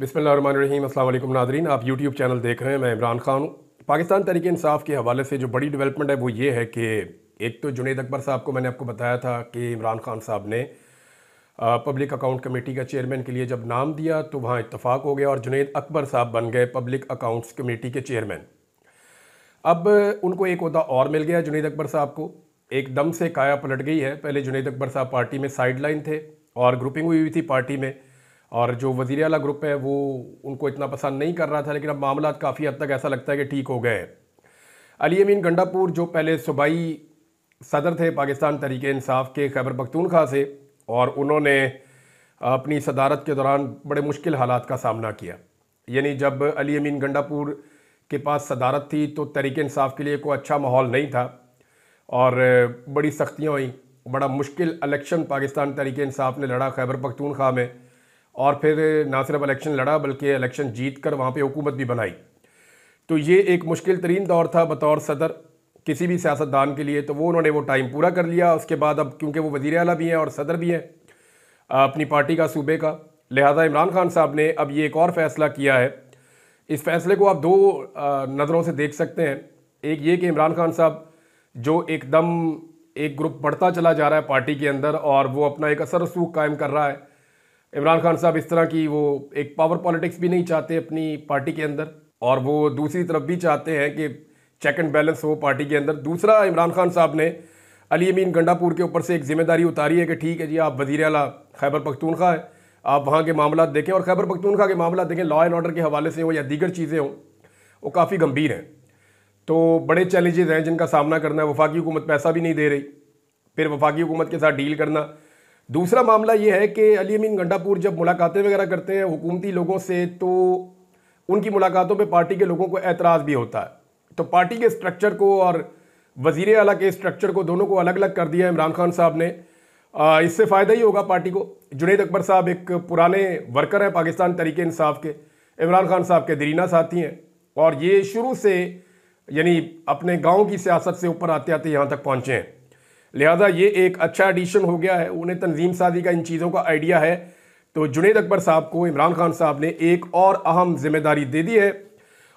बिस्मिल्लाहिर्रहमानिर्रहीम। अस्सलाम वालेकुम नाज़रीन, आप यूट्यूब चैनल देख रहे हैं। मैं इमरान खान हूँ। पाकिस्तान तहरीक इंसाफ के हवाले से जो बड़ी डेवलपमेंट है वो ये है कि एक तो जुनैद अकबर साहब को मैंने आपको बताया था कि इमरान खान साहब ने पब्लिक अकाउंट कमेटी का चेयरमैन के लिए जब नाम दिया तो वहाँ इत्तफाक हो गया और जुनैद अकबर साहब बन गए पब्लिक अकाउंट्स कमेटी के चेयरमैन। अब उनको एक ओहदा और मिल गया जुनैद अकबर साहब को। एकदम से काया पलट गई है। पहले जुनैद अकबर साहब पार्टी में साइड लाइन थे और ग्रुपिंग हुई थी पार्टी में, और जो वज़ीर आला ग्रुप है वो उनको इतना पसंद नहीं कर रहा था, लेकिन अब मामला काफ़ी हद तक ऐसा लगता है कि ठीक हो गए हैं। अली अमीन गंडापुर जो पहले सूबाई सदर थे पाकिस्तान तहरीक इंसाफ के खैबर पख्तूनख्वा से, और उन्होंने अपनी सदारत के दौरान बड़े मुश्किल हालात का सामना किया। यानी जब अली अमीन गंडापुर के पास सदारत थी तो तहरीक इंसाफ के लिए कोई अच्छा माहौल नहीं था और बड़ी सख्तियाँ हुई। बड़ा मुश्किल इलेक्शन पाकिस्तान तहरीक इंसाफ ने लड़ा खैबर पख्तूनख्वा में, और फिर ना सिर्फ इलेक्शन लड़ा बल्कि इलेक्शन जीत कर वहाँ पर हुकूमत भी बनाई। तो ये एक मुश्किल तरीन दौर था बतौर सदर किसी भी सियासतदान के लिए। तो वो उन्होंने वो टाइम पूरा कर लिया। उसके बाद अब क्योंकि वो वज़ीर आला भी हैं और सदर भी हैं अपनी पार्टी का, सूबे का, लिहाजा इमरान खान साहब ने अब ये एक और फ़ैसला किया है। इस फैसले को आप दो नज़रों से देख सकते हैं। एक ये कि इमरान खान साहब जो एकदम एक ग्रुप बढ़ता चला जा रहा है पार्टी के अंदर और वो अपना एक असर रसूख कायम कर रहा है। इमरान खान साहब इस तरह की वो एक पावर पॉलिटिक्स भी नहीं चाहते अपनी पार्टी के अंदर, और वो दूसरी तरफ भी चाहते हैं कि चेक एंड बैलेंस हो पार्टी के अंदर। दूसरा, इमरान खान साहब ने अली अमीन गंडापुर के ऊपर से एक जिम्मेदारी उतारी है कि ठीक है जी, आप वज़ीर आला खैबर पख्तूनख्वा है, आप वहाँ के मामला देखें, और खैबर पख्तूनख्वा के मामला देखें, लॉ एंड ऑर्डर के हवाले से हो या दीगर चीज़ें हों, वो काफ़ी गंभीर हैं। तो बड़े चैलेंजेस हैं जिनका सामना करना है। वफाकी हुकूमत पैसा भी नहीं दे रही, फिर वफाकी हुकूमत के साथ डील करना। दूसरा मामला ये है कि अली अमीन गंडापुर जब मुलाकातें वगैरह करते हैं हुकूमती लोगों से, तो उनकी मुलाकातों पे पार्टी के लोगों को एतराज़ भी होता है। तो पार्टी के स्ट्रक्चर को और वज़ीर आला के स्ट्रक्चर को, दोनों को अलग अलग कर दिया इमरान खान साहब ने। इससे फ़ायदा ही होगा पार्टी को। जुनैद अकबर साहब एक पुराने वर्कर हैं पाकिस्तान तहरीक इंसाफ के, इमरान खान साहब के दरीना साथी हैं, और ये शुरू से यानी अपने गाँव की सियासत से ऊपर आते आते यहाँ तक पहुँचे हैं। लिहाजा ये एक अच्छा एडिशन हो गया है। उन्हें तंजीम साजी का इन चीज़ों का आइडिया है। तो जुनैद अकबर साहब को इमरान खान साहब ने एक और अहम जिम्मेदारी दे दी है,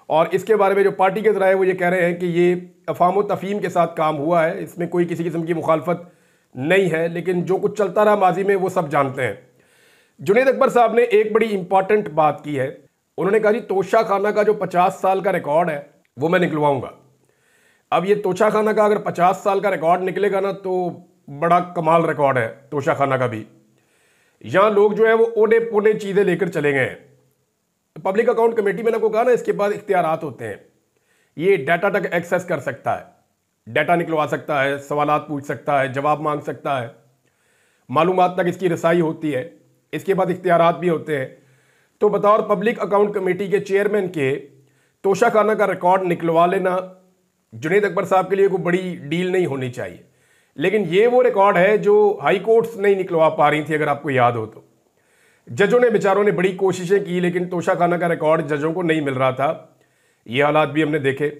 और इसके बारे में जो पार्टी के ज़राए वो ये कह रहे हैं कि ये अफ़ाम व तफ़हीम के साथ काम हुआ है, इसमें कोई किसी किस्म की मुखालफत नहीं है, लेकिन जो कुछ चलता रहा माजी में वो सब जानते हैं। जुनैद अकबर साहब ने एक बड़ी इंपॉर्टेंट बात की है। उन्होंने कहा जी, तोशा खाना का जो 50 साल का रिकॉर्ड है वो मैं निकलवाऊँगा। अब ये तोशा खाना का अगर 50 साल का रिकॉर्ड निकलेगा ना, तो बड़ा कमाल रिकॉर्ड है तोशा खाना का भी। यहाँ लोग जो है वो ओने पोने चीज़ें लेकर चले गए हैं। पब्लिक अकाउंट कमेटी, मैंने आपको कहा ना, इसके बाद इख्तियारात होते हैं। ये डाटा तक एक्सेस कर सकता है, डाटा निकलवा सकता है, सवालात पूछ सकता है, जवाब मांग सकता है, मालूमात तक इसकी रसाई होती है। इसके बाद इख्तियारात भी होते हैं। तो बतौर पब्लिक अकाउंट कमेटी के चेयरमैन के तोशा खाना का रिकॉर्ड निकलवा लेना जुनैद अकबर साहब के लिए कोई बड़ी डील नहीं होनी चाहिए। लेकिन ये वो रिकॉर्ड है जो हाई कोर्ट्स नहीं निकलवा पा रही थी, अगर आपको याद हो तो। जजों ने, बेचारों ने बड़ी कोशिशें की, लेकिन तोशा खाना का रिकॉर्ड जजों को नहीं मिल रहा था। ये हालात भी हमने देखे।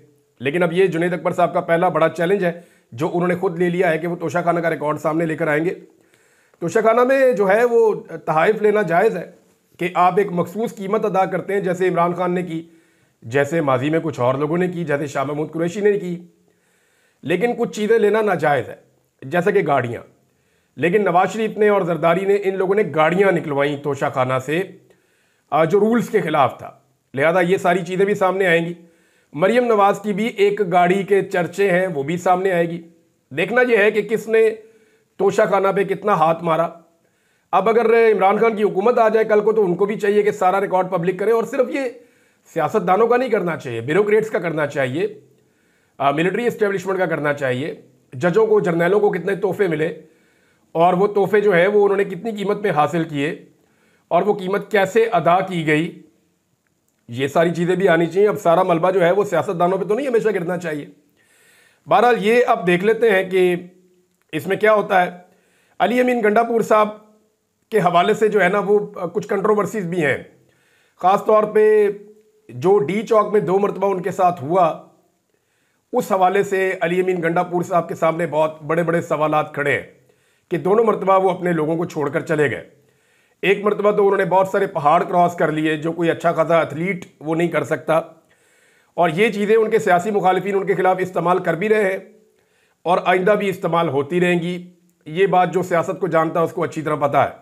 लेकिन अब ये जुनैद अकबर साहब का पहला बड़ा चैलेंज है जो उन्होंने खुद ले लिया है कि वो तोशा खाना का रिकॉर्ड सामने लेकर आएंगे। तोशा खाना में जो है वो तहाइफ लेना जायज़ है कि आप एक मखसूस कीमत अदा करते हैं, जैसे इमरान खान ने की, जैसे माजी में कुछ और लोगों ने की, जैसे शाह महमूद कुरैशी ने की। लेकिन कुछ चीज़ें लेना नाजायज़ है, जैसे कि गाड़ियाँ। लेकिन नवाज शरीफ ने और जरदारी ने, इन लोगों ने गाड़ियाँ निकलवाई तोशा खाना से, जो रूल्स के खिलाफ था। लिहाजा ये सारी चीज़ें भी सामने आएंगी। मरियम नवाज की भी एक गाड़ी के चर्चे हैं, वो भी सामने आएगी। देखना यह है कि किसने तोशा खाना पे कितना हाथ मारा। अब अगर इमरान खान की हुकूमत आ जाए कल को, तो उनको भी चाहिए कि सारा रिकॉर्ड पब्लिक करें, और सिर्फ ये सियासतदानों का नहीं करना चाहिए, ब्यूरोक्रेट्स का करना चाहिए, मिलिट्री इस्टेब्लिशमेंट का करना चाहिए। जजों को, जर्नैलों को कितने तोहफे मिले, और वो तोहफे जो है वो उन्होंने कितनी कीमत में हासिल किए, और वो कीमत कैसे अदा की गई, ये सारी चीज़ें भी आनी चाहिए। अब सारा मलबा जो है वो सियासतदानों पे तो नहीं हमेशा गिरना चाहिए। बहरहाल ये अब देख लेते हैं कि इसमें क्या होता है। अली अमीन गंडापुर साहब के हवाले से जो है ना वो कुछ कंट्रोवर्सीज भी हैं। ख़ास तौर पे जो डी चौक में 2 मरतबा उनके साथ हुआ, उस हवाले से अली अमीन गंडापुर साहब के सामने बहुत बड़े बड़े सवालात खड़े हैं कि दोनों मरतबा वो अपने लोगों को छोड़कर चले गए। एक मरतबा तो उन्होंने बहुत सारे पहाड़ क्रॉस कर लिए, जो कोई अच्छा खासा एथलीट वो नहीं कर सकता। और ये चीज़ें उनके सियासी मुखालिफिन उनके खिलाफ इस्तेमाल कर भी रहे हैं और आइंदा भी इस्तेमाल होती रहेंगी। ये बात जो सियासत को जानता है उसको अच्छी तरह पता है।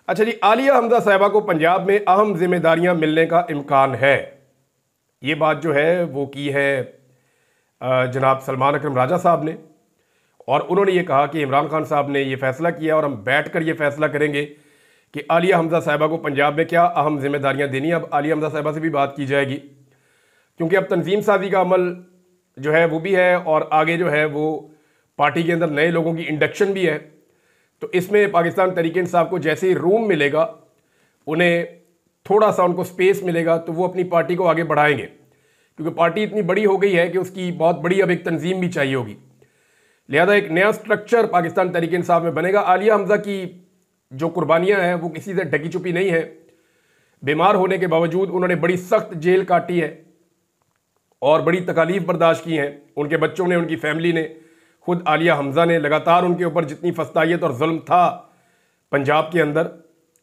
अच्छा जी, आलिया हमजा साहिबा को पंजाब में अहम जिम्मेदारियां मिलने का इम्कान है। ये बात जो है वो की है जनाब सलमान अकरम राजा साहब ने, और उन्होंने ये कहा कि इमरान खान साहब ने ये फैसला किया और हम बैठकर ये फैसला करेंगे कि आलिया हमजा साहिबा को पंजाब में क्या अहम जिम्मेदारियां देनी है। अब आलिया हमजा साहिबा से भी बात की जाएगी, क्योंकि अब तंजीम साजी का अमल जो है वो भी है और आगे जो है वो पार्टी के अंदर नए लोगों की इंडक्शन भी है। तो इसमें पाकिस्तान तहरीक इंसाफ को जैसे ही रूम मिलेगा, उन्हें थोड़ा सा उनको स्पेस मिलेगा, तो वो अपनी पार्टी को आगे बढ़ाएंगे, क्योंकि पार्टी इतनी बड़ी हो गई है कि उसकी बहुत बड़ी अब एक तंजीम भी चाहिए होगी। लिहाजा एक नया स्ट्रक्चर पाकिस्तान तहरीक इंसाफ में बनेगा। आलिया हमजा की जो कुर्बानियां हैं वो किसी से ढकी छुपी नहीं है। बीमार होने के बावजूद उन्होंने बड़ी सख्त जेल काटी है और बड़ी तकालीफ बर्दाश्त की हैं। उनके बच्चों ने, उनकी फैमिली ने, खुद आलिया हमजा ने लगातार उनके ऊपर जितनी फस्तायत और जुल्म था पंजाब के अंदर,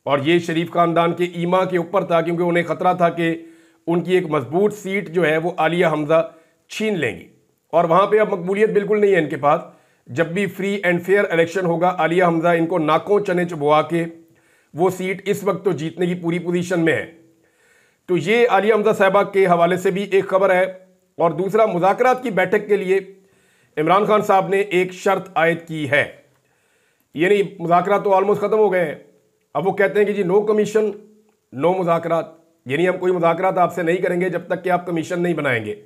और ये शरीफ खानदान के ईमा के ऊपर था, क्योंकि उन्हें ख़तरा था कि उनकी एक मजबूत सीट जो है वो आलिया हमजा छीन लेंगी, और वहाँ पे अब मकबूलियत बिल्कुल नहीं है इनके पास। जब भी फ्री एंड फेयर इलेक्शन होगा, आलिया हमजा इनको नाकों चने चबवा के वो सीट इस वक्त तो जीतने की पूरी पोजीशन में है। तो ये आलिया हमजा साहिबा के हवाले से भी एक खबर है। और दूसरा, मुज़ाकरात की बैठक के लिए इमरान खान साहब ने एक शर्त आयद की है। यानी मुज़ाकरात तो ऑलमोस्ट ख़त्म हो गए हैं, अब वो कहते हैं कि जी नो कमीशन नो मुज़ाकरात, यानी हम कोई मुज़ाकरात आपसे नहीं करेंगे जब तक कि आप कमीशन नहीं बनाएंगे।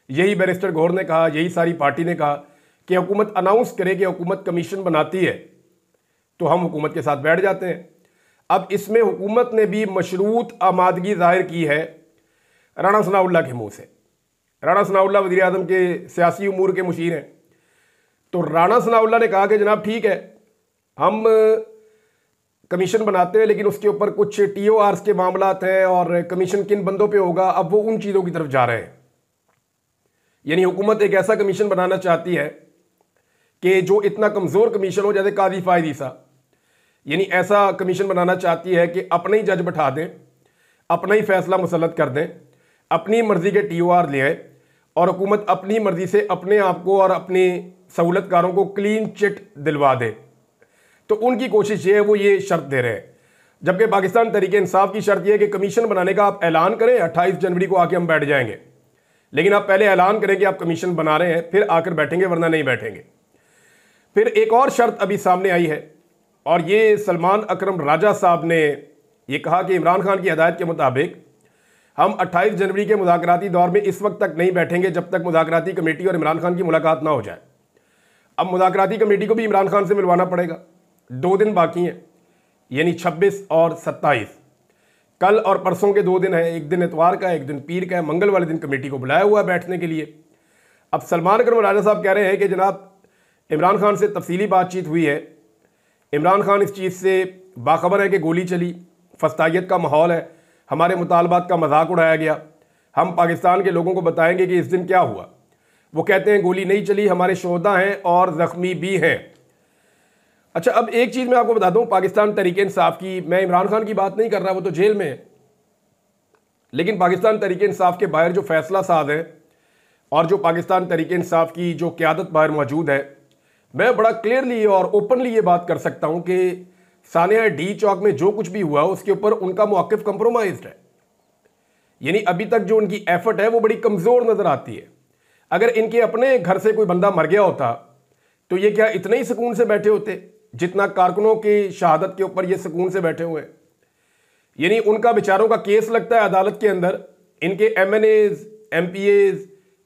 यही बैरिस्टर गौहर ने कहा, यही सारी पार्टी ने कहा कि हुकूमत अनाउंस करे कि हुकूमत कमीशन बनाती है तो हम हुकूमत के साथ बैठ जाते हैं। अब इसमें हुकूमत ने भी मशरूत आमादगी जाहिर की है राणा सनाउल्लाह के मुंह से। राणा सनाउल्लाह वज़ीर आज़म के सियासी उमूर के मुशीर हैं, तो राणा सनाउल्लाह ने कहा कि जनाब ठीक है, हम कमीशन बनाते हैं, लेकिन उसके ऊपर कुछ TORs के मामलात हैं और कमीशन किन बंदों पे होगा, अब वो उन चीज़ों की तरफ जा रहे हैं। यानी हुकूमत एक ऐसा कमीशन बनाना चाहती है कि जो इतना कमज़ोर कमीशन हो, जैसे काजी फायद ईसा, यानी ऐसा कमीशन बनाना चाहती है कि अपने ही जज बैठा दें, अपना ही फैसला मुसल्लत कर दें, अपनी मर्जी के TOR ले आए और हुकूमत अपनी मर्जी से अपने आप को और अपने सहूलतकारों को क्लीन चिट दिलवा दे। तो उनकी कोशिश ये है, वो ये शर्त दे रहे हैं। जबकि पाकिस्तान तहरीक इंसाफ की शर्त यह है कि कमीशन बनाने का आप ऐलान करें, 28 जनवरी को आके हम बैठ जाएंगे, लेकिन आप पहले ऐलान करें कि आप कमीशन बना रहे हैं, फिर आकर बैठेंगे, वरना नहीं बैठेंगे। फिर एक और शर्त अभी सामने आई है, और ये सलमान अकरम राजा साहब ने ये कहा कि इमरान खान की हदायत के मुताबिक हम 28 जनवरी के मुज़ाकराती दौर में इस वक्त तक नहीं बैठेंगे जब तक मुज़ाकराती कमेटी और इमरान खान की मुलाकात ना हो जाए। अब मुज़ाकराती कमेटी को भी इमरान खान से मिलवाना पड़ेगा। 2 दिन बाकी हैं, यानी 26 और 27, कल और परसों के 2 दिन हैं, एक दिन इतवार का, एक दिन पीर का है। मंगल वाले दिन कमेटी को बुलाया हुआ है बैठने के लिए। अब सलमान अकरम राजा साहब कह रहे हैं कि जनाब इमरान खान से तफसीली बातचीत हुई है, इमरान खान इस चीज़ से बाखबर है कि गोली चली, फस्तायत का माहौल है, हमारे मुतालबात का मजाक उड़ाया गया, हम पाकिस्तान के लोगों को बताएंगे कि इस दिन क्या हुआ। वो कहते हैं गोली नहीं चली, हमारे शोहदा हैं और ज़ख्मी भी हैं। अच्छा, अब एक चीज़ मैं आपको बता दूं, पाकिस्तान तहरीक इंसाफ की, मैं इमरान खान की बात नहीं कर रहा, वो तो जेल में है, लेकिन पाकिस्तान तहरीक इंसाफ के बाहर जो फैसला साज है और जो पाकिस्तान तहरीक इंसाफ की जो क़यादत बाहर मौजूद है, मैं बड़ा क्लियरली और ओपनली ये बात कर सकता हूँ कि सानिया डी चौक में जो कुछ भी हुआ उसके ऊपर उनका मौक़िफ़ कंप्रोमाइज्ड है। यानी अभी तक जो उनकी एफर्ट है वो बड़ी कमज़ोर नज़र आती है। अगर इनके अपने घर से कोई बंदा मर गया होता तो ये क्या इतने ही सुकून से बैठे होते जितना कारकुनों की शहादत के ऊपर ये सुकून से बैठे हुए हैं। यानी उनका बेचारों का केस लगता है अदालत के अंदर, इनके MNAs, MPAs,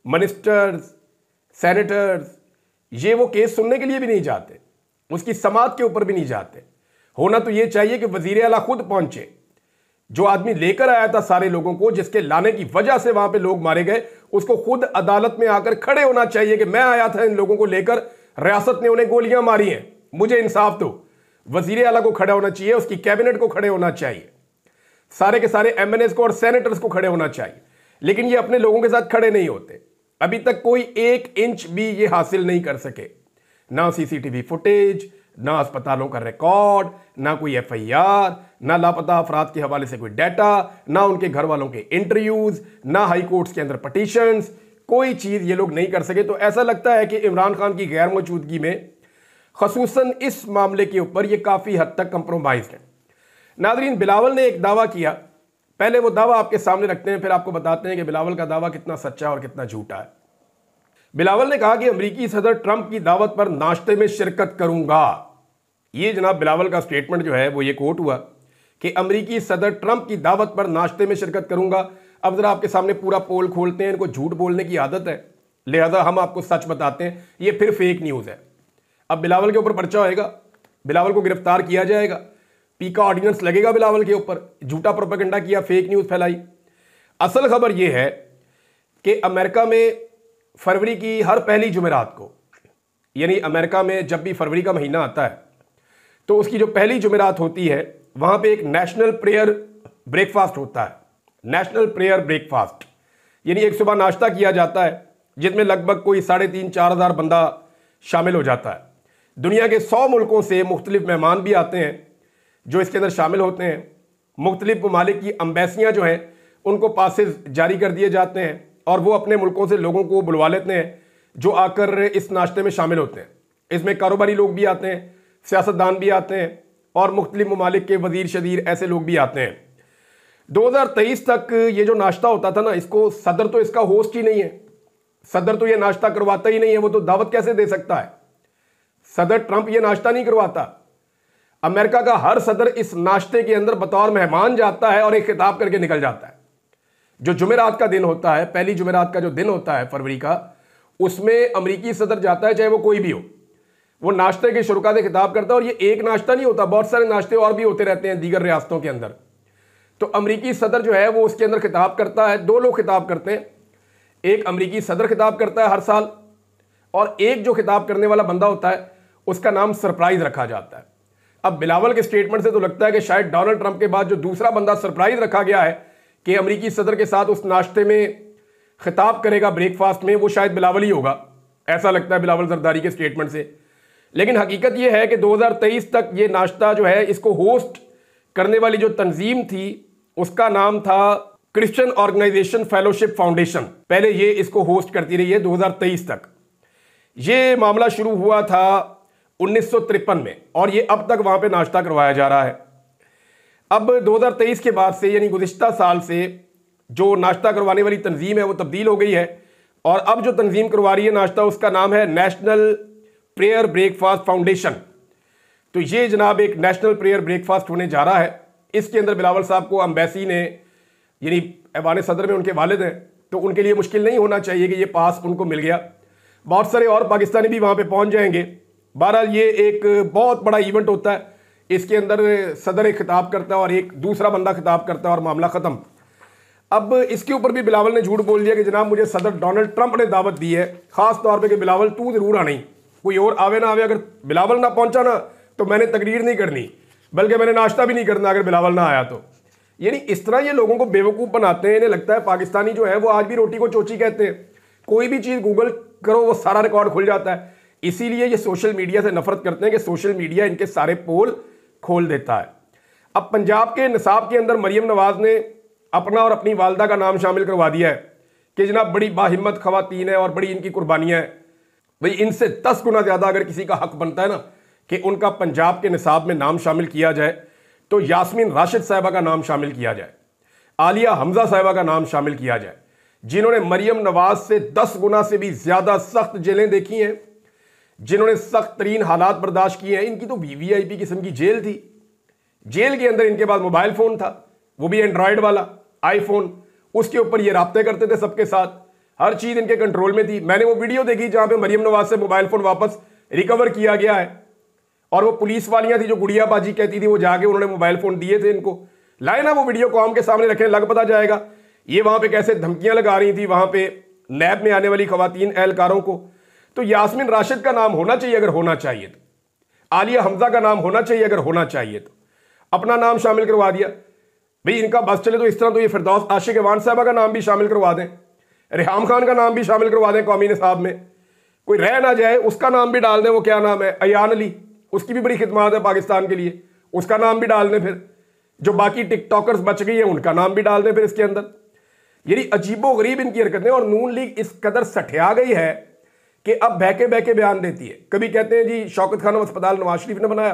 मिनिस्टर्स, सेनेटर्स, ये वो केस सुनने के लिए भी नहीं जाते, उसकी समात के ऊपर भी नहीं जाते। होना तो ये चाहिए कि वजीर आला खुद पहुंचे, जो आदमी लेकर आया था सारे लोगों को, जिसके लाने की वजह से वहां पे लोग मारे गए, उसको खुद अदालत में आकर खड़े होना चाहिए कि मैं आया था इन लोगों को लेकर, रियासत ने उन्हें गोलियां मारी हैं, मुझे इंसाफ दो। वजीर आला को खड़ा होना चाहिए, उसकी कैबिनेट को खड़े होना चाहिए, सारे के सारे MNAs को और सेनेटर्स को खड़े होना चाहिए, लेकिन ये अपने लोगों के साथ खड़े नहीं होते। अभी तक कोई 1 इंच भी ये हासिल नहीं कर सके, ना CCTV फुटेज, ना अस्पतालों का रिकॉर्ड, ना कोई FIR, ना लापता अफराद के हवाले से कोई डाटा, ना उनके घर वालों के इंटरव्यूज, ना हाई कोर्ट्स के अंदर पटिशंस, कोई चीज़ ये लोग नहीं कर सके। तो ऐसा लगता है कि इमरान खान की गैर मौजूदगी में खसूसन इस मामले के ऊपर ये काफ़ी हद तक कंप्रोमाइज है। नादरीन, बिलावल ने एक दावा किया, पहले वो दावा आपके सामने रखते हैं, फिर आपको बताते हैं कि बिलावल का दावा कितना सच्चा और कितना झूठा है। बिलावल ने कहा कि अमेरिकी सदर ट्रंप की दावत पर नाश्ते में शिरकत करूंगा। ये जनाब बिलावल का स्टेटमेंट जो है वो ये कोट हुआ कि अमेरिकी सदर ट्रंप की दावत पर नाश्ते में शिरकत करूंगा। अब जरा आपके सामने पूरा पोल खोलते हैं, इनको झूठ बोलने की आदत है, लिहाजा हम आपको सच बताते हैं, ये फिर फेक न्यूज़ है। अब बिलावल के ऊपर पर्चा होएगा, बिलावल को गिरफ्तार किया जाएगा, पीका ऑर्डिनेंस लगेगा बिलावल के ऊपर, झूठा प्रोपेगेंडा किया, फेक न्यूज़ फैलाई। असल खबर यह है कि अमेरिका में फरवरी की हर पहली जुमेरात को, यानी अमेरिका में जब भी फरवरी का महीना आता है तो उसकी जो पहली जुमेरात होती है वहां पे एक नेशनल प्रेयर ब्रेकफास्ट होता है। नेशनल प्रेयर ब्रेकफास्ट यानी एक सुबह नाश्ता किया जाता है जिसमें लगभग कोई 3,500-4 हज़ार बंदा शामिल हो जाता है। दुनिया के 100 मुल्कों से मुख्तलिफ मेहमान भी आते हैं जो इसके अंदर शामिल होते हैं। मुख्तलिफ ममालिक की अम्बेसियाँ जो हैं उनको पासेस जारी कर दिए जाते हैं और वो अपने मुल्कों से लोगों को बुलवा लेते हैं जो आकर इस नाश्ते में शामिल होते हैं। इसमें कारोबारी लोग भी आते हैं, सियासतदान भी आते हैं और मुख्तलिफ ममालिक के वजीर शदीर ऐसे लोग भी आते हैं। 2023 तक ये जो नाश्ता होता था ना, इसको सदर तो इसका होस्ट ही नहीं है, सदर तो ये नाश्ता करवाता ही नहीं है, वो तो दावत कैसे दे सकता है? सदर ट्रंप ये नाश्ता नहीं करवाता। अमेरिका का हर सदर इस नाश्ते के अंदर बतौर मेहमान जाता है और एक खिताब करके निकल जाता है। जो जुमेरात का दिन होता है, पहली जुमेरात का जो दिन होता है फरवरी का, उसमें अमरीकी सदर जाता है, चाहे वो कोई भी हो, वो नाश्ते के शुरुआत से खिताब करता है। और ये एक नाश्ता नहीं होता, बहुत सारे नाश्ते और भी होते रहते हैं दीगर रियासतों के अंदर। तो अमरीकी सदर जो है वो उसके अंदर खिताब करता है। 2 लोग खिताब करते हैं, एक अमरीकी सदर खिताब करता है हर साल, और एक जो खिताब करने वाला बंदा होता है उसका नाम सरप्राइज रखा जाता है। अब बिलावल के स्टेटमेंट से तो लगता है कि शायद डोनाल्ड ट्रंप के बाद जो दूसरा बंदा सरप्राइज रखा गया है कि अमरीकी सदर के साथ उस नाश्ते में खिताब करेगा ब्रेकफास्ट में, वो शायद बिलावल ही होगा, ऐसा लगता है बिलावल जरदारी के स्टेटमेंट से। लेकिन हकीकत यह है कि 2023 तक ये नाश्ता जो है इसको होस्ट करने वाली जो तंजीम थी उसका नाम था क्रिश्चियन ऑर्गेनाइजेशन फेलोशिप फाउंडेशन। पहले ये इसको होस्ट करती रही है 2023 तक। ये मामला शुरू हुआ था 1953 में और ये अब तक वहां पे नाश्ता करवाया जा रहा है। अब 2023 के बाद से, यानी गुज़िश्ता साल से, जो नाश्ता करवाने वाली तंजीम है वो तब्दील हो गई है और अब जो तंजीम करवा रही है नाश्ता उसका नाम है नेशनल प्रेयर ब्रेकफास्ट फाउंडेशन। तो ये जनाब एक नेशनल प्रेयर ब्रेकफास्ट होने जा रहा है। इसके अंदर बिलावल साहब को अम्बेसी ने, यानी ऐवान सदर में उनके वालिद हैं, तो उनके लिए मुश्किल नहीं होना चाहिए कि ये पास उनको मिल गया। बहुत सारे और पाकिस्तानी भी वहाँ पे पहुँच जाएंगे। बहरहाल ये एक बहुत बड़ा इवेंट होता है, इसके अंदर सदर एक खिताब करता है और एक दूसरा बंदा खिताब करता है और मामला ख़त्म। अब इसके ऊपर भी बिलावल ने झूठ बोल दिया कि जनाब मुझे सदर डोनाल्ड ट्रंप ने दावत दी है, ख़ास तौर पे कि बिलावल तू ज़रूर आना ही, कोई और आवे ना आवे, अगर बिलावल ना पहुंचा ना तो मैंने तकरीर नहीं करनी, बल्कि मैंने नाश्ता भी नहीं करना अगर बिलावल ना आया तो। यानी इस तरह ये लोगों को बेवकूफ़ बनाते हैं। इन्हें लगता है पाकिस्तानी जो है वो आज भी रोटी को चोची कहते हैं, कोई भी चीज़ गूगल करो वो सारा रिकॉर्ड खुल जाता है। इसीलिए ये सोशल मीडिया से नफरत करते हैं कि सोशल मीडिया इनके सारे पोल खोल देता है। अब पंजाब के निसाब के अंदर मरियम नवाज ने अपना और अपनी वालदा का नाम शामिल करवा दिया है कि जनाब बड़ी बाहिम्मत खवातीन है और बड़ी इनकी कुर्बानियाँ हैं। भाई इनसे 10 गुना ज़्यादा अगर किसी का हक बनता है ना कि उनका पंजाब के निसाब में नाम शामिल किया जाए, तो यास्मीन राशिद साहिबा का नाम शामिल किया जाए, आलिया हमजा साहिबा का नाम शामिल किया जाए, जिन्होंने मरियम नवाज से 10 गुना से भी ज़्यादा सख्त जेलें देखी हैं, जिन्होंने सख्त तरीन हालात बर्दाश्त किए हैं। इनकी तो VVIP किस्म की जेल थी। जेल के अंदर इनके पास मोबाइल फ़ोन था, वो भी एंड्रॉयड वाला आईफोन, उसके ऊपर ये राब्ते करते थे सबके साथ, हर चीज़ इनके कंट्रोल में थी। मैंने वो वीडियो देखी जहाँ पे मरियम नवाज से मोबाइल फ़ोन वापस रिकवर किया गया है और वो पुलिस वालियाँ थी जो गुड़िया बाजी कहती थी, वो जाके उन्होंने मोबाइल फ़ोन दिए थे इनको। लाए ना वो वीडियो कॉम के सामने रखें, लग पता जाएगा ये वहाँ पे कैसे धमकियाँ लगा रही थी वहाँ पे नैब में आने वाली खवातीन एहलकारों को। तो यास्मीन राशिद का नाम होना चाहिए अगर होना चाहिए तो, आलिया हमजा का नाम होना चाहिए अगर होना चाहिए तो, अपना नाम शामिल करवा दिया। भाई इनका बस चले तो इस तरह तो ये फिरदौस आशिक अवान साहबा का नाम भी शामिल करवा दें, रिहाम खान का नाम भी शामिल करवा दें कौमी निसाब में, कोई रह ना जाए उसका नाम भी डाल दें। वो क्या नाम है, अयान अली, उसकी भी बड़ी खिदमत है पाकिस्तान के लिए, उसका नाम भी डाल दें। फिर जो बाकी टिकटॉकर्स बच गई है उनका नाम भी डाल दें फिर इसके अंदर। यानी अजीबो गरीब इनकी हरकतें। और नून लीग इस कदर सठिया गई है कि अब बहके बहके बयान देती है। कभी कहते हैं जी शौकत खानम अस्पताल नवाज शरीफ ने बनाया,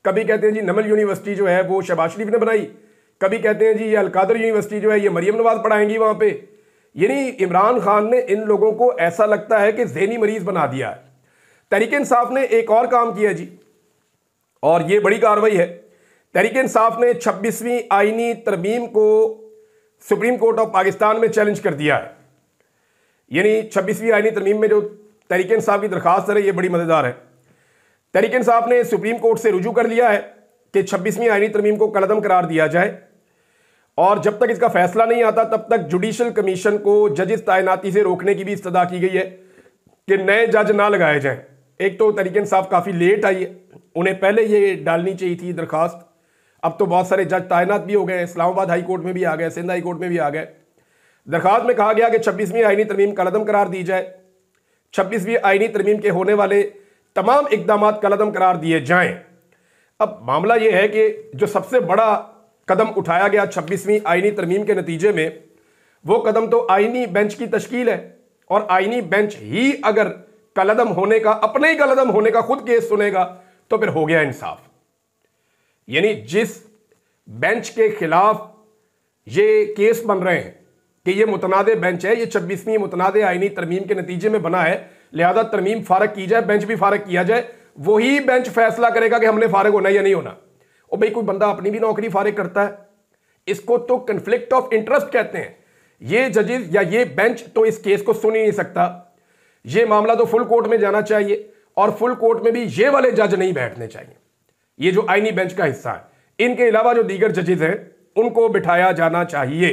कभी कहते हैं जी नमल यूनिवर्सिटी जो है वो शहबाज शरीफ ने बनाई, कभी कहते हैं जी ये अलकादर यूनिवर्सिटी जो है ये मरियम नवाज पढ़ाएंगी वहां पे। यानी इमरान खान ने इन लोगों को ऐसा लगता है कि ज़हनी मरीज बना दिया है। तहरीक इंसाफ ने एक और काम किया जी, और ये बड़ी कार्रवाई है। तहरीक इंसाफ ने 26वीं आईनी तरमीम को सुप्रीम कोर्ट ऑफ पाकिस्तान में चैलेंज कर दिया है। यानी 26वीं आईनी तरमीम में जो तहरीक इंसाफ की दरखास्त है ये बड़ी मजेदार है। तहरीक इंसाफ ने सुप्रीम कोर्ट से रुजू कर लिया है कि 26वीं आईनी तरमीम को कलअदम करार दिया जाए, और जब तक इसका फैसला नहीं आता तब तक जुडिशल कमीशन को जजेस तैनाती से रोकने की भी इस्तदा की गई है कि नए जज ना लगाए जाएं। एक तो तहरीक इंसाफ काफ़ी लेट आई है, उन्हें पहले ये डालनी चाहिए थी दरखास्त। अब तो बहुत सारे जज तैनात भी हो गए, इस्लामाबाद हाई कोर्ट में भी आ गए, सिंध हाई कोर्ट में भी आ गए। दरखास्त में कहा गया कि 26वीं आईनी तरमीम कलअदम करार दी जाए, 26वीं आईनी तरमीम के होने वाले तमाम इकदाम कलअदम करार दिए जाएं। अब मामला यह है कि जो सबसे बड़ा कदम उठाया गया 26वीं आईनी तरमीम के नतीजे में, वो कदम तो आईनी बेंच की तश्कील है। और आईनी बेंच ही अगर कलअदम होने का, अपने ही कलअदम होने का खुद केस सुनेगा तो फिर हो गया इंसाफ। यानी जिस बेंच के खिलाफ ये केस बन रहे हैं कि ये मुतनादे बेंच है, ये 26वीं मुतनादे आईनी तरमीम के नतीजे में बना है, लिहाजा तरमीम फारग की जाए, बेंच भी फारग किया जाए, वही बेंच फैसला करेगा कि हमने फारग होना या नहीं होना। और भाई कोई बंदा अपनी भी नौकरी फारिग करता है, इसको तो कन्फ्लिक्ट ऑफ इंटरेस्ट कहते हैं। ये जजेस या ये बेंच तो इस केस को सुन ही नहीं सकता। ये मामला तो फुल कोर्ट में जाना चाहिए, और फुल कोर्ट में भी ये वाले जज नहीं बैठने चाहिए, ये जो आईनी बेंच का हिस्सा है। इनके अलावा जो दीगर जजेस हैं उनको बिठाया जाना चाहिए।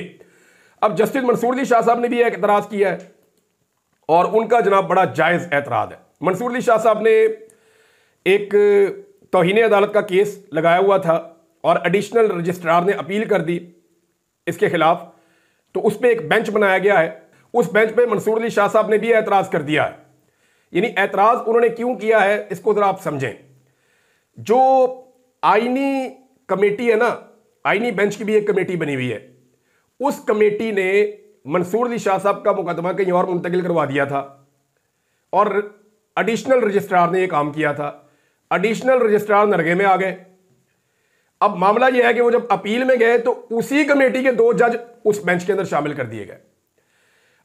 अब जस्टिस मंसूर अली शाह साहब ने भी एक एतराज किया है, और उनका जनाब बड़ा जायज एतराज है। मंसूर अली शाह साहब ने एक तौहीन अदालत का केस लगाया हुआ था, और एडिशनल रजिस्ट्रार ने अपील कर दी इसके खिलाफ, तो उस पर एक बेंच बनाया गया है। उस बेंच पे मंसूर अली शाह साहब ने भी एतराज कर दिया है। यानी एतराज उन्होंने क्यों किया है इसको जरा आप समझें। जो आईनी कमेटी है ना, आईनी बेंच की भी एक कमेटी बनी हुई है, उस कमेटी ने मंसूर अली शाह साहब का मुकदमा कहीं और मुंतकिल करवा दिया था, और एडिशनल रजिस्ट्रार ने यह काम किया था। एडिशनल रजिस्ट्रार नरगे में आ गए। अब मामला यह है कि वो जब अपील में गए तो उसी कमेटी के 2 जज उस बेंच के अंदर शामिल कर दिए गए।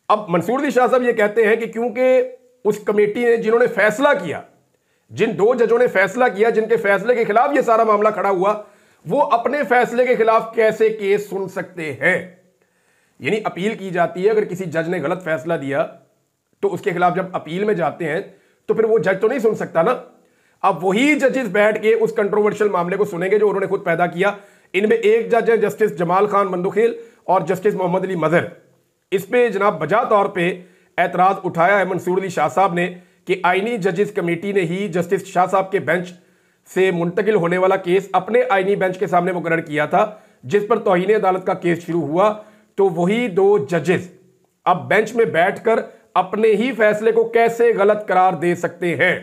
अब मंसूर अली शाह साहब ये कहते हैं कि क्योंकि उस कमेटी ने जिन्होंने फैसला किया, जिन 2 जजों ने फैसला किया, जिनके फैसले के खिलाफ यह सारा मामला खड़ा हुआ, वो अपने फैसले के खिलाफ कैसे केस सुन सकते हैं। यानी अपील की जाती है, अगर किसी जज ने गलत फैसला दिया तो उसके खिलाफ जब अपील में जाते हैं तो फिर वो जज तो नहीं सुन सकता ना। अब वही जजेस बैठ के उस कंट्रोवर्शियल मामले को सुनेंगे जो उन्होंने खुद पैदा किया। इनमें एक जज है जस्टिस जमाल खान मंदुखेल और जस्टिस मोहम्मद अली मजहर। इस पे जनाब बजा तौर पे एतराज उठाया है मंसूर अली शाह साहब ने कि आईनी जजेस कमेटी ने ही जस्टिस शाह साहब के बेंच से मुंतकिल होने वाला केस अपने आईनी बेंच के सामने मुकर्रर किया था, जिस पर तौहीन अदालत का केस शुरू हुआ। तो वही 2 जजेस अब बेंच में बैठकर अपने ही फैसले को कैसे गलत करार दे सकते हैं,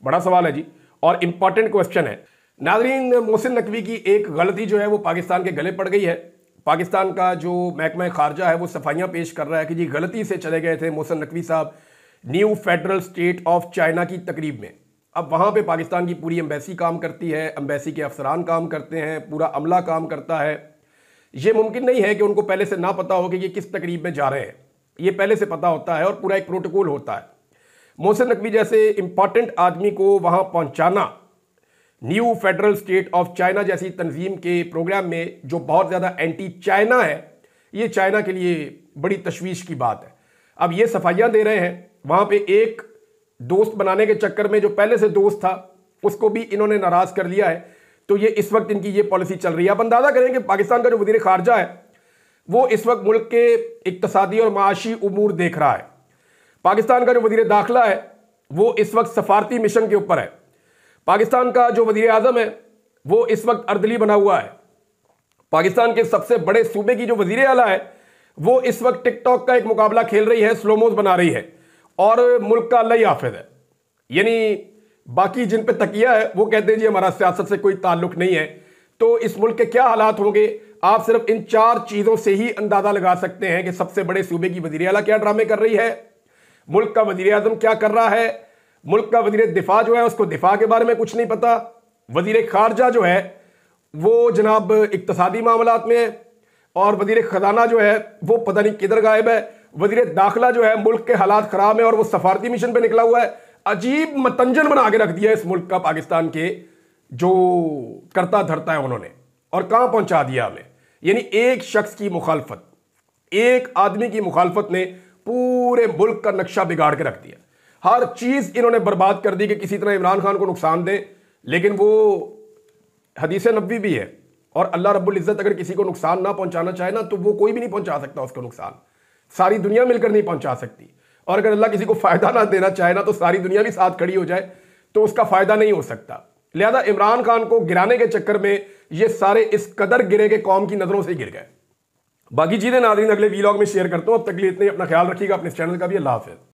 बड़ा सवाल है जी, और इंपॉर्टेंट क्वेश्चन है। नाज़रीन, मोहसिन नकवी की एक गलती जो है वो पाकिस्तान के गले पड़ गई है। पाकिस्तान का जो महकमा खारजा है वो सफाइयाँ पेश कर रहा है कि जी गलती से चले गए थे मोहसिन नकवी साहब new federal state of China की तकरीब में। अब वहाँ पे पाकिस्तान की पूरी एम्बेसी काम करती है, एम्बेसी के अफसरान काम करते हैं, पूरा अमला काम करता है। ये मुमकिन नहीं है कि उनको पहले से ना पता हो कि ये किस तकरीब में जा रहे हैं, ये पहले से पता होता है और पूरा एक प्रोटोकॉल होता है। मोहसिन नकवी जैसे इंपॉर्टेंट आदमी को वहाँ पहुँचाना new federal state of China जैसी तंजीम के प्रोग्राम में, जो बहुत ज़्यादा एंटी चाइना है, ये चाइना के लिए बड़ी तशवीश की बात है। अब ये सफाइयाँ दे रहे हैं, वहाँ पे एक दोस्त बनाने के चक्कर में जो पहले से दोस्त था उसको भी इन्होंने नाराज़ कर लिया है। तो ये इस वक्त इनकी ये पॉलिसी चल रही है। आप अंदाज़ा करें कि पाकिस्तान का जो वज़ीर ख़ारजा है वो इस वक्त मुल्क के इक्तसादी और माशी उमूर देख रहा है। पाकिस्तान का जो वज़ीर दाखिला है वो इस वक्त सफारती मिशन के ऊपर है। पाकिस्तान का जो वज़ीर आज़म है वो इस वक्त अर्दली बना हुआ है। पाकिस्तान के सबसे बड़े सूबे की जो वज़ीर आला है वो इस वक्त टिकटॉक का एक मुकाबला खेल रही है, स्लोमोज बना रही है, और मुल्क का अल्लाह ही हाफिज है। यानी बाकी जिन पे तकिया है वो कहते हैं जी हमारा सियासत से कोई ताल्लुक नहीं है। तो इस मुल्क के क्या हालात होंगे, आप सिर्फ इन 4 चीजों से ही अंदाजा लगा सकते हैं कि सबसे बड़े सूबे की वजीर आला क्या ड्रामे कर रही है, मुल्क का वजीर आजम क्या कर रहा है, मुल्क का वजीर दिफा जो है उसको दिफा के बारे में कुछ नहीं पता, वजीर खारजा जो है वो जनाब इक्तसादी मामलात में है, और वजीर खजाना जो है वो पता नहीं किधर गायब है, वजीर दाखिला जो है मुल्क के हालात खराब है और वो सफारती मिशन पे निकला हुआ है। अजीब मतंजन बना के रख दिया इस मुल्क का, पाकिस्तान के जो करता धरता है उन्होंने, और कहां पहुंचा दिया हमें। यानी एक शख्स की मुखालफत, एक आदमी की मुखालफत ने पूरे मुल्क का नक्शा बिगाड़ के रख दिया। हर चीज इन्होंने बर्बाद कर दी कि किसी तरह इमरान खान को नुकसान दे, लेकिन वो हदीस नबवी भी है, और अल्लाह रब्बुल इज्जत अगर किसी को नुकसान ना पहुंचाना चाहे ना, तो वो कोई भी नहीं पहुंचा सकता उसको नुकसान, सारी दुनिया मिलकर नहीं पहुंचा सकती। और अगर अल्लाह किसी को फायदा ना देना चाहे ना, तो सारी दुनिया भी साथ खड़ी हो जाए तो उसका फायदा नहीं हो सकता। लिहाजा इमरान खान को गिराने के चक्कर में ये सारे इस कदर गिरे कि कौम की नजरों से गिर गए। बाकी चीजें नाज़रीन अगले वीलॉग में शेयर करता हूं। अब तक के लिए इतने, अपना ख्याल रखिएगा, अपने चैनल का भी। अल्लाह हाफ़िज़।